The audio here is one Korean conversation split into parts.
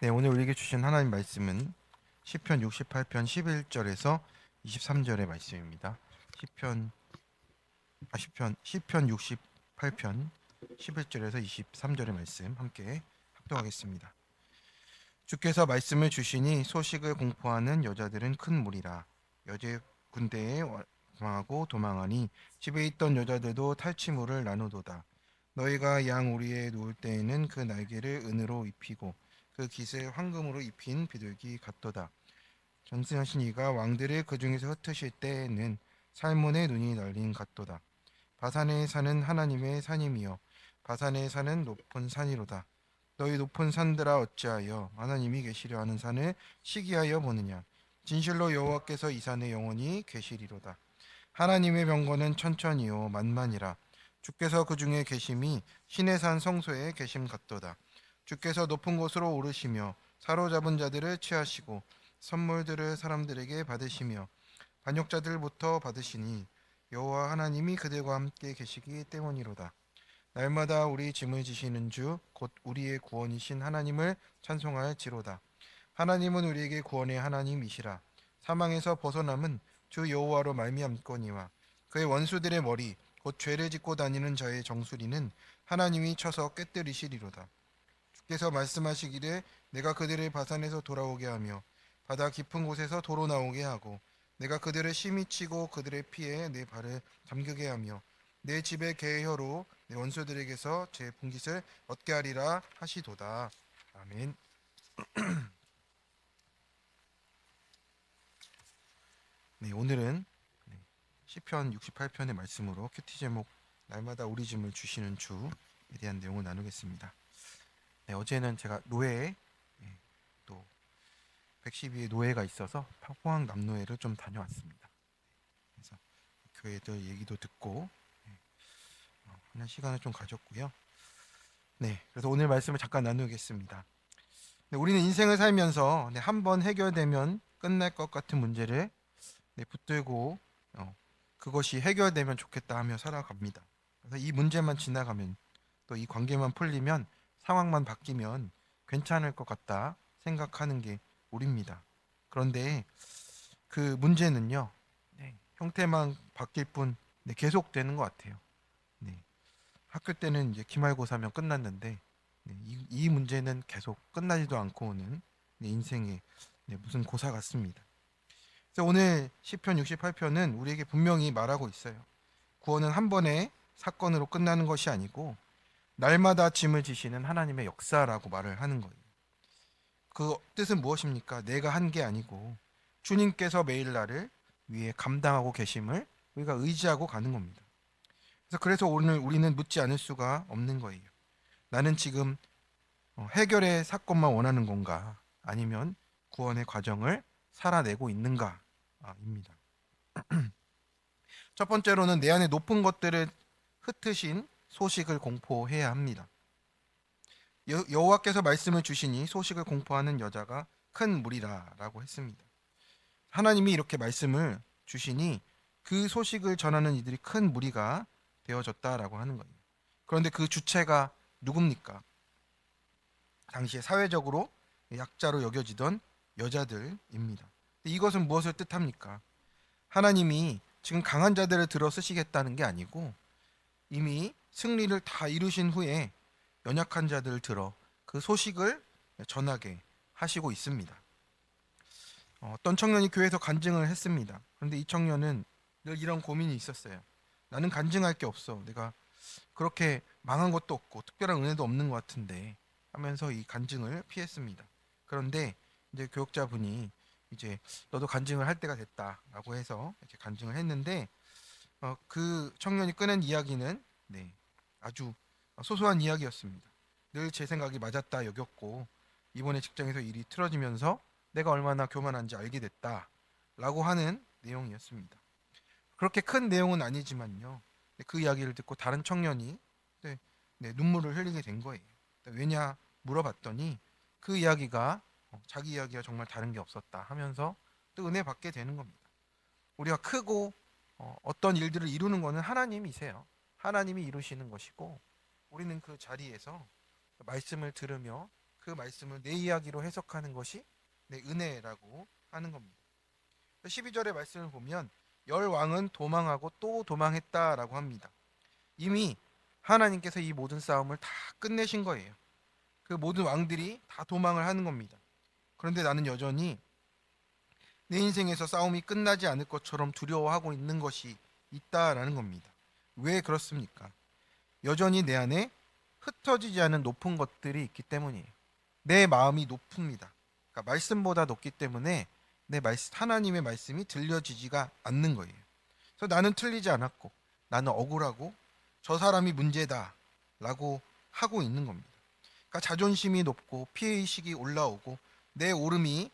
네, 오늘 우리에게 주신 하나님 말씀은 시편 68편 11절에서 23절의 말씀입니다. 시편 68편 11절에서 23절의 말씀 함께 합독하겠습니다. 주께서 말씀을 주시니 소식을 공포하는 여자들은 큰 무리라. 여제 군대에 도망하고 도망하니 집에 있던 여자들도 탈취물을 나누도다. 너희가 양 우리에 놓을 때에는 그 날개를 은으로 입히고 그 깃을 황금으로 입힌 비둘기 같도다. 전승하신 이가 왕들을 그 중에서 흩으실 때에는 살몬의 눈이 날린 같도다. 바산에 사는 하나님의 산임이여 바산에 사는 높은 산이로다. 너희 높은 산들아 어찌하여 하나님이 계시려 하는 산을 시기하여 보느냐. 진실로 여호와께서 이 산에 영원히 계시리로다. 하나님의 병거는 천천히요 만만이라. 주께서 그 중에 계심이 신의 산 성소에 계심 같도다. 주께서 높은 곳으로 오르시며 사로잡은 자들을 취하시고 선물들을 사람들에게 받으시며 반역자들부터 받으시니 여호와 하나님이 그들과 함께 계시기 때문이로다. 날마다 우리 짐을 지시는 주 곧 우리의 구원이신 하나님을 찬송할지로다. 하나님은 우리에게 구원의 하나님이시라. 사망에서 벗어남은 주 여호와로 말미암거니와 그의 원수들의 머리 곧 죄를 짓고 다니는 자의 정수리는 하나님이 쳐서 깨뜨리시리로다. 주께서 말씀하시기를 내가 그들을 바산에서 돌아오게 하며 바다 깊은 곳에서 도로 나오게 하고 내가 그들을 심히 치고 그들의 피에 내 발을 담그게 하며 내 집의 계혀로 내 원수들에게서 제 분깃을 얻게 하리라 하시도다. 아멘. 네, 오늘은 시편 68편의 말씀으로 큐티 제목 날마다 우리 짐을 주시는 주에 대한 내용을 나누겠습니다. 네, 어제는 제가 노회 또 112의 노회가 있어서 포항 남노회를 좀 다녀왔습니다. 그래서 교회들 얘기도 듣고 하는 시간을 좀 가졌고요. 네, 그래서 오늘 말씀을 잠깐 나누겠습니다. 네, 우리는 인생을 살면서 한번 해결되면 끝날 것 같은 문제를 붙들고 그것이 해결되면 좋겠다 하며 살아갑니다. 그래서 이 문제만 지나가면 또 이 관계만 풀리면 상황만 바뀌면 괜찮을 것 같다 생각하는 게 우리입니다. 그런데 그 문제는요, 형태만 바뀔 뿐 계속되는 것 같아요. 네, 학교 때는 이제 기말고사면 끝났는데 이 문제는 계속 끝나지도 않고 오는 인생의 무슨 고사 같습니다. 그래서 오늘 시편 68편은 우리에게 분명히 말하고 있어요. 구원은 한 번의 사건으로 끝나는 것이 아니고 날마다 짐을 지시는 하나님의 역사라고 말을 하는 거예요. 그 뜻은 무엇입니까? 내가 한 게 아니고 주님께서 매일 나를 위해 감당하고 계심을 우리가 의지하고 가는 겁니다. 그래서 오늘 우리는 묻지 않을 수가 없는 거예요. 나는 지금 해결의 사건만 원하는 건가? 아니면 구원의 과정을 살아내고 있는가입니다. 첫 번째로는 내 안에 높은 것들을 흩으신 소식을 공포해야 합니다. 여호와께서 말씀을 주시니 소식을 공포하는 여자가 큰 무리라라고 했습니다. 하나님이 이렇게 말씀을 주시니 그 소식을 전하는 이들이 큰 무리가 되어졌다라고 하는 거예요. 그런데 그 주체가 누굽니까? 당시에 사회적으로 약자로 여겨지던 여자들입니다. 이것은 무엇을 뜻합니까? 하나님이 지금 강한 자들을 들어 쓰시겠다는 게 아니고 이미 승리를 다 이루신 후에 연약한 자들을 들어 그 소식을 전하게 하시고 있습니다. 어떤 청년이 교회에서 간증을 했습니다. 그런데 이 청년은 늘 이런 고민이 있었어요. 나는 간증할 게 없어. 내가 그렇게 망한 것도 없고 특별한 은혜도 없는 것 같은데 하면서 이 간증을 피했습니다. 그런데 이제 교역자분이 이제 너도 간증을 할 때가 됐다라고 해서 이렇게 간증을 했는데 그 청년이 꺼낸 이야기는 아주 소소한 이야기였습니다. 늘 제 생각이 맞았다 여겼고 이번에 직장에서 일이 틀어지면서 내가 얼마나 교만한지 알게 됐다라고 하는 내용이었습니다. 그렇게 큰 내용은 아니지만요. 그 이야기를 듣고 다른 청년이 눈물을 흘리게 된 거예요. 왜냐 물어봤더니 그 이야기가 자기 이야기와 정말 다른 게 없었다 하면서 또 은혜 받게 되는 겁니다. 우리가 크고 어떤 일들을 이루는 것은 하나님이세요. 하나님이 이루시는 것이고 우리는 그 자리에서 말씀을 들으며 그 그 말씀을 내 이야기로 해석하는 것이 내 은혜라고 하는 겁니다. 12절의 말씀을 보면 열 왕은 도망하고 또 도망했다라고 합니다. 이미 하나님께서 이 모든 싸움을 다 끝내신 거예요. 그 모든 왕들이 다 도망을 하는 겁니다. 그런데 나는 여전히 내 인생에서 싸움이 끝나지 않을 것처럼 두려워하고 있는 것이 있다라는 겁니다. 왜 그렇습니까? 여전히 내 안에 흩어지지 않은 높은 것들이 있기 때문이에요. 내 마음이 높습니다. 그러니까 말씀보다 높기 때문에 하나님의 말씀이 들려지지가 않는 거예요. 그래서 나는 틀리지 않았고 나는 억울하고 저 사람이 문제다라고 하고 있는 겁니다. 그러니까 자존심이 높고 피해의식이 올라오고 내 오름이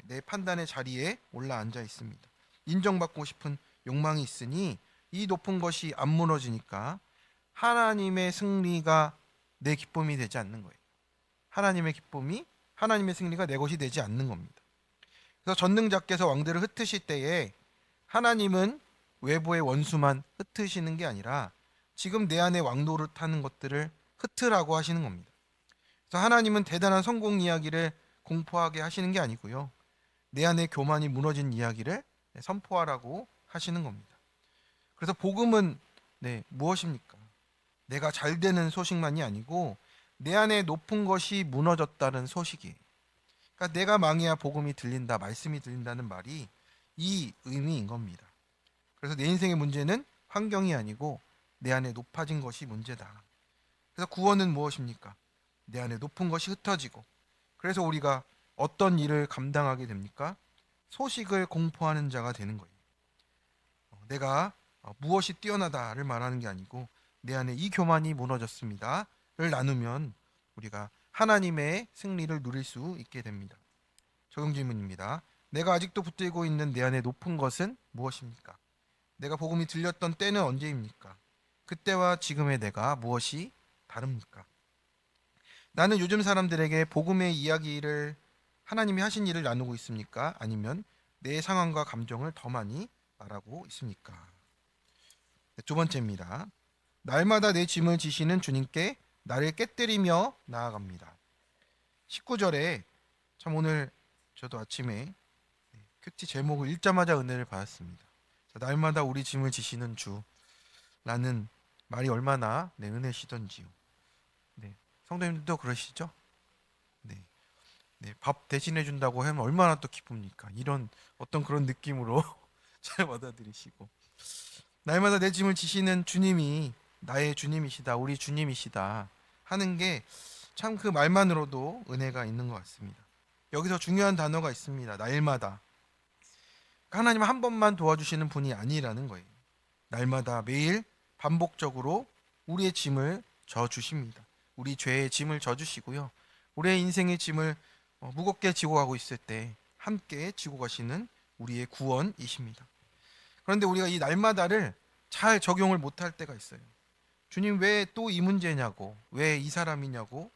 내 판단의 자리에 올라앉아 있습니다. 인정받고 싶은 욕망이 있으니 이 높은 것이 안 무너지니까 하나님의 승리가 내 기쁨이 되지 않는 거예요. 하나님의 승리가 내 것이 되지 않는 겁니다. 그래서 전능자께서 왕들을 흩으실 때에 하나님은 외부의 원수만 흩으시는 게 아니라 지금 내 안에 왕노릇하는 것들을 흩으라고 하시는 겁니다. 그래서 하나님은 대단한 성공 이야기를 공포하게 하시는 게 아니고요. 내 안에 교만이 무너진 이야기를 선포하라고 하시는 겁니다. 그래서 복음은 무엇입니까? 내가 잘 되는 소식만이 아니고 내 안에 높은 것이 무너졌다는 소식이에요. 그러니까 내가 망해야 복음이 들린다, 말씀이 들린다는 말이 이 의미인 겁니다. 그래서 내 인생의 문제는 환경이 아니고 내 안에 높아진 것이 문제다. 그래서 구원은 무엇입니까? 내 안에 높은 것이 흩어지고, 그래서 우리가 어떤 일을 감당하게 됩니까? 소식을 공포하는 자가 되는 거예요. 내가 무엇이 뛰어나다를 말하는 게 아니고 내 안에 이 교만이 무너졌습니다를 나누면 우리가 하나님의 승리를 누릴 수 있게 됩니다. 적용 질문입니다. 내가 아직도 붙들고 있는 내 안에 높은 것은 무엇입니까? 내가 복음이 들렸던 때는 언제입니까? 그때와 지금의 내가 무엇이 다릅니까? 나는 요즘 사람들에게 복음의 이야기를 하나님이 하신 일을 나누고 있습니까? 아니면 내 상황과 감정을 더 많이 말하고 있습니까? 두 번째입니다. 날마다 내 짐을 지시는 주님께 나를 깨뜨리며 나아갑니다. 19절에 참 오늘 저도 아침에 큐티 제목을 읽자마자 은혜를 받았습니다. 날마다 우리 짐을 지시는 주라는 말이 얼마나 은혜시던지요. 성도님들도 그러시죠? 밥 대신해 준다고 하면 얼마나 또 기쁩니까? 이런 어떤 그런 느낌으로 잘 받아들이시고, 날마다 내 짐을 지시는 주님이 나의 주님이시다, 우리 주님이시다 하는 게 참 그 말만으로도 은혜가 있는 것 같습니다. 여기서 중요한 단어가 있습니다. 날마다. 하나님 한 번만 도와주시는 분이 아니라는 거예요. 날마다 매일 반복적으로 우리의 짐을 져 주십니다. 우리 죄의 짐을 져 주시고요. 우리의 인생의 짐을 무겁게 지고 가고 있을 때 함께 지고 가시는 우리의 구원이십니다. 그런데 우리가 이 날마다를 잘 적용을 못할 때가 있어요. 주님 왜 또 이 문제냐고, 왜 이 사람이냐고,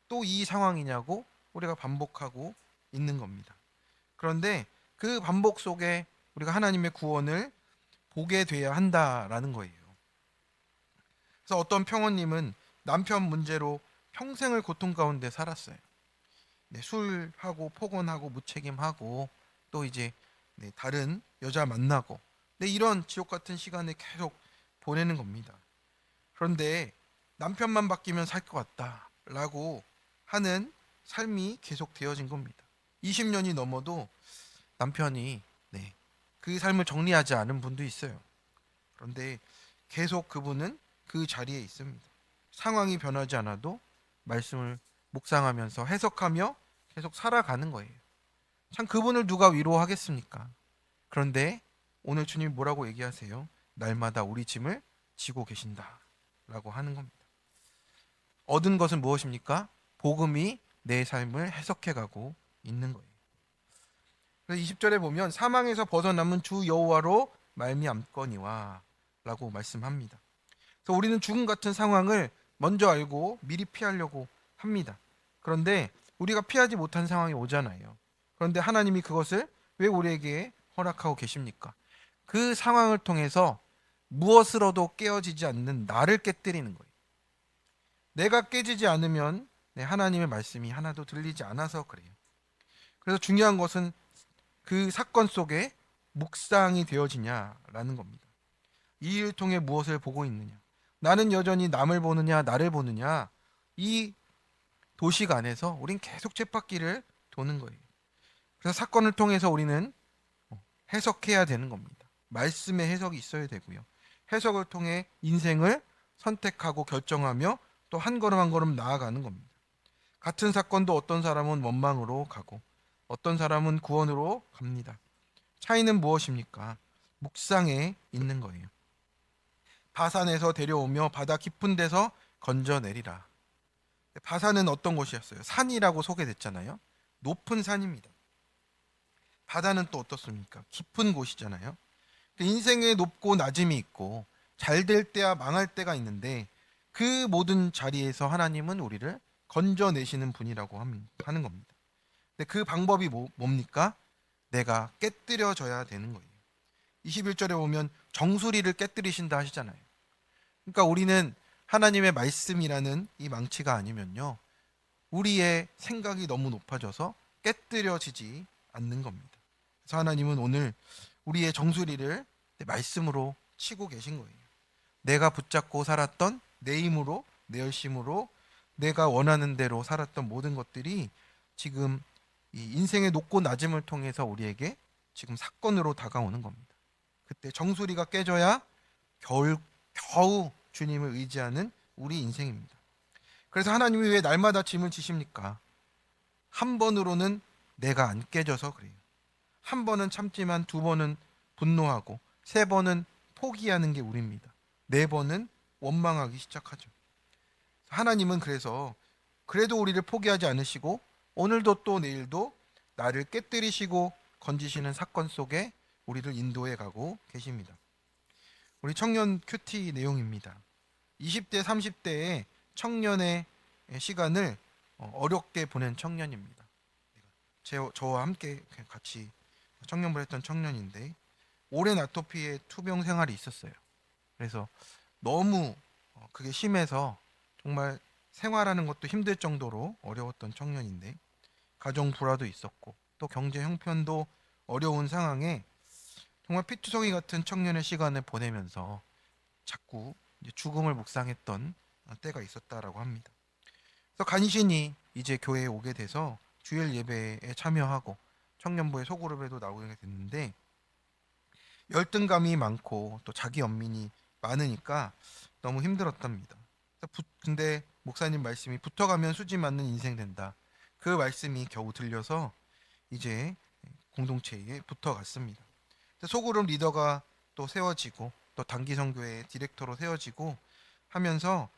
또 이 상황이냐고 우리가 반복하고 있는 겁니다. 그런데 그 반복 속에 우리가 하나님의 구원을 보게 돼야 한다라는 거예요. 그래서 어떤 평원님은 남편 문제로 평생을 고통 가운데 살았어요. 술하고 폭언하고 무책임하고 또 이제 다른 여자 만나고 이런 지옥 같은 시간을 계속 보내는 겁니다. 그런데 남편만 바뀌면 살 것 같다라고 하는 삶이 계속 되어진 겁니다. 20년이 넘어도 남편이 그 삶을 정리하지 않은 분도 있어요. 그런데 계속 그분은 그 자리에 있습니다. 상황이 변하지 않아도 말씀을 묵상하면서 해석하며 계속 살아가는 거예요. 참 그분을 누가 위로하겠습니까? 그런데 오늘 주님이 뭐라고 얘기하세요? 날마다 우리 짐을 지고 계신다라고 하는 겁니다. 얻은 것은 무엇입니까? 복음이 내 삶을 해석해가고 있는 거예요. 그래서 20절에 보면 사망에서 벗어남은 주 여호와로 말미암거니와 라고 말씀합니다. 그래서 우리는 죽음 같은 상황을 먼저 알고 미리 피하려고 합니다. 그런데 우리가 피하지 못한 상황이 오잖아요. 그런데 하나님이 그것을 왜 우리에게 허락하고 계십니까? 그 상황을 통해서 무엇으로도 깨어지지 않는 나를 깨뜨리는 거예요. 내가 깨지지 않으면 하나님의 말씀이 하나도 들리지 않아서 그래요. 그래서 중요한 것은 그 사건 속에 묵상이 되어지냐라는 겁니다. 이 일을 통해 무엇을 보고 있느냐? 나는 여전히 남을 보느냐, 나를 보느냐? 이 도식 안에서 우린 계속 쳇바퀴를 도는 거예요. 그래서 사건을 통해서 우리는 해석해야 되는 겁니다. 말씀의 해석이 있어야 되고요. 해석을 통해 인생을 선택하고 결정하며 또 한 걸음 한 걸음 나아가는 겁니다. 같은 사건도 어떤 사람은 원망으로 가고 어떤 사람은 구원으로 갑니다. 차이는 무엇입니까? 묵상에 있는 거예요. 바산에서 데려오며 바다 깊은 데서 건져내리라. 바산은 어떤 곳이었어요? 산이라고 소개됐잖아요. 높은 산입니다. 바다는 또 어떻습니까? 깊은 곳이잖아요. 인생에 높고 낮음이 있고 잘 될 때와 망할 때가 있는데 그 모든 자리에서 하나님은 우리를 건져내시는 분이라고 하는 겁니다. 근데 그 방법이 뭡니까? 내가 깨뜨려져야 되는 거예요. 21절에 보면 정수리를 깨뜨리신다 하시잖아요. 그러니까 우리는 하나님의 말씀이라는 이 망치가 아니면요, 우리의 생각이 너무 높아져서 깨뜨려지지 않는 겁니다. 그래서 하나님은 오늘 우리의 정수리를 말씀으로 치고 계신 거예요. 내가 붙잡고 살았던 내 힘으로, 내 열심으로 내가 원하는 대로 살았던 모든 것들이 지금 이 인생의 높고 낮음을 통해서 우리에게 지금 사건으로 다가오는 겁니다. 그때 정수리가 깨져야 겨우 주님을 의지하는 우리 인생입니다. 그래서 하나님이 왜 날마다 짐을 지십니까? 한 번으로는 내가 안 깨져서 그래요. 한 번은 참지만 두 번은 분노하고 세 번은 포기하는 게 우리입니다. 네 번은 원망하기 시작하죠. 하나님은 그래도 우리를 포기하지 않으시고 오늘도 또 내일도 나를 깨뜨리시고 건지시는 사건 속에 우리를 인도해 가고 계십니다. 우리 청년 큐티 내용입니다. 20대, 30대의 청년의 시간을 어렵게 보낸 청년입니다. 저와 함께 같이 청년부를 했던 청년인데 오랜 아토피의 투병 생활이 있었어요. 그래서 너무 그게 심해서 정말 생활하는 것도 힘들 정도로 어려웠던 청년인데 가정 불화도 있었고 또 경제 형편도 어려운 상황에 정말 피투성이 같은 청년의 시간을 보내면서 자꾸 이제 죽음을 묵상했던 때가 있었다라고 합니다. 그래서 간신히 이제 교회에 오게 돼서 주일 예배에 참여하고 청년부의 소그룹에도 나오게 됐는데 열등감이 많고 또 자기 연민이 많으니까 너무 힘들었답니다. 근데 목사님 말씀이 붙어가면 수지 맞는 인생 된다. 그 말씀이 겨우 들려서 이제 공동체에 붙어갔습니다. 소그룹 리더가 또 세워지고 또 단기 선교회 디렉터로 세워지고 하면서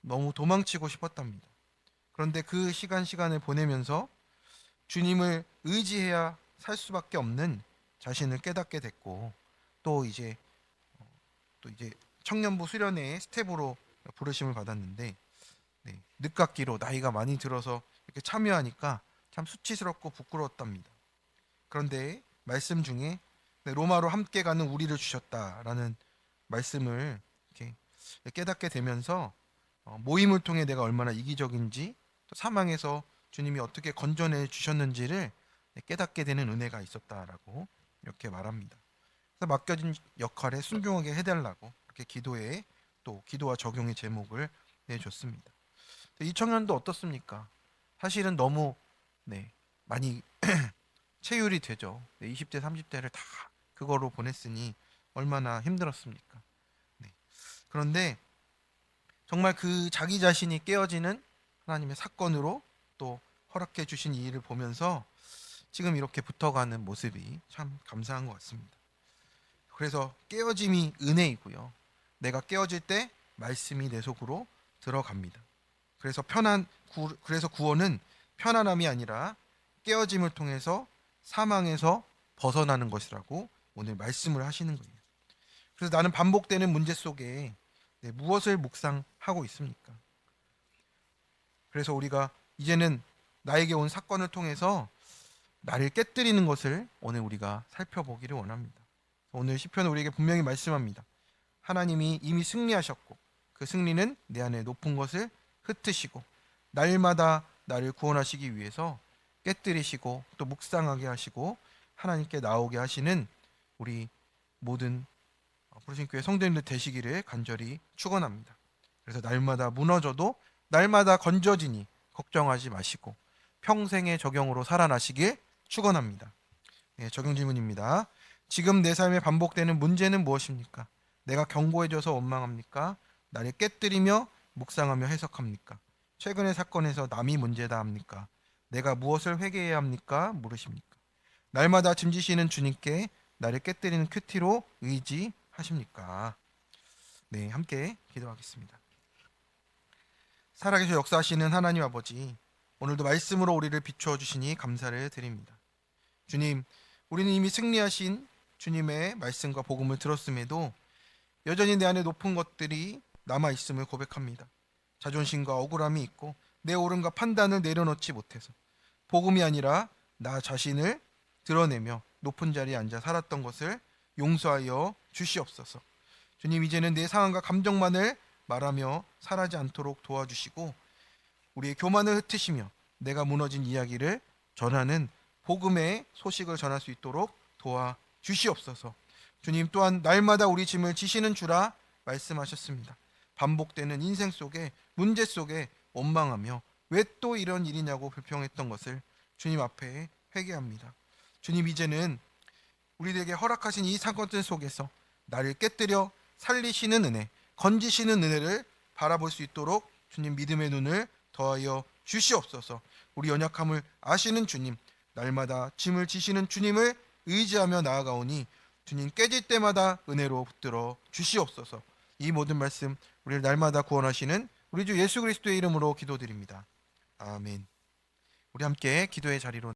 너무 도망치고 싶었답니다. 그런데 그 시간을 보내면서 주님을 의지해야 살 수밖에 없는 자신을 깨닫게 됐고 또 이제 청년부 수련회 스텝으로 부르심을 받았는데 늦깎이로 나이가 많이 들어서 이렇게 참여하니까 참 수치스럽고 부끄러웠답니다. 그런데 말씀 중에 로마로 함께 가는 우리를 주셨다라는 말씀을 이렇게 깨닫게 되면서 모임을 통해 내가 얼마나 이기적인지 또 사망에서 주님이 어떻게 건져내 주셨는지를 깨닫게 되는 은혜가 있었다라고 이렇게 말합니다. 그래서 맡겨진 역할에 순종하게 해달라고 이렇게 기도에 또 기도와 적용의 제목을 내줬습니다. 이 청년도 어떻습니까? 사실은 너무 많이 체율이 되죠. 20대, 30대를 다 그거로 보냈으니 얼마나 힘들었습니까? 그런데 정말 그 자기 자신이 깨어지는 하나님의 사건으로 또 허락해 주신 이 일을 보면서 지금 이렇게 붙어가는 모습이 참 감사한 것 같습니다. 그래서 깨어짐이 은혜이고요. 내가 깨어질 때 말씀이 내 속으로 들어갑니다. 그래서 구원은 편안함이 아니라 깨어짐을 통해서 사망에서 벗어나는 것이라고 오늘 말씀을 하시는 거예요. 그래서 나는 반복되는 문제 속에 무엇을 묵상하고 있습니까? 그래서 우리가 이제는 나에게 온 사건을 통해서 나를 깨뜨리는 것을 오늘 우리가 살펴보기를 원합니다. 오늘 시편은 우리에게 분명히 말씀합니다. 하나님이 이미 승리하셨고 그 승리는 내 안에 높은 것을 흩으시고 날마다 나를 구원하시기 위해서 깨뜨리시고 또 묵상하게 하시고 하나님께 나오게 하시는 우리 모든 부르신 교회 성도님들 되시기를 간절히 축원합니다. 그래서 날마다 무너져도 날마다 건져지니 걱정하지 마시고 평생의 적용으로 살아나시길 축원합니다. 네, 적용 질문입니다. 지금 내 삶에 반복되는 문제는 무엇입니까? 내가 견고해져서 원망합니까? 나를 깨뜨리며 묵상하며 해석합니까? 최근의 사건에서 남이 문제다 합니까? 내가 무엇을 회개해야 합니까? 물으십니까? 날마다 짐지시는 주님께 나를 깨뜨리는 큐티로 의지하십니까? 네, 함께 기도하겠습니다. 살아계셔 역사하시는 하나님 아버지, 오늘도 말씀으로 우리를 비추어 주시니 감사를 드립니다. 주님, 우리는 이미 승리하신 주님의 말씀과 복음을 들었음에도 여전히 내 안에 높은 것들이 남아 있음을 고백합니다. 자존심과 억울함이 있고 내 옳음과 판단을 내려놓지 못해서 복음이 아니라 나 자신을 드러내며 높은 자리에 앉아 살았던 것을 용서하여 주시옵소서. 주님, 이제는 내 상황과 감정만을 말하며 살아지 않도록 도와주시고 우리의 교만을 흩으시며 내가 무너진 이야기를 전하는 복음의 소식을 전할 수 있도록 도와주시옵소서. 주님, 또한 날마다 우리 짐을 지시는 주라 말씀하셨습니다. 반복되는 인생 속에 문제 속에 원망하며 왜 또 이런 일이냐고 불평했던 것을 주님 앞에 회개합니다. 주님, 이제는 우리에게 허락하신 이 사건들 속에서 나를 깨뜨려 살리시는 은혜, 건지시는 은혜를 바라볼 수 있도록 주님 믿음의 눈을 더하여 주시옵소서. 우리 연약함을 아시는 주님, 날마다 짐을 지시는 주님을 의지하며 나아가오니 주님 깨질 때마다 은혜로 붙들어 주시옵소서. 이 모든 말씀 우리를 날마다 구원하시는 우리 주 예수 그리스도의 이름으로 기도드립니다. 아멘. 우리 함께 기도의 자리로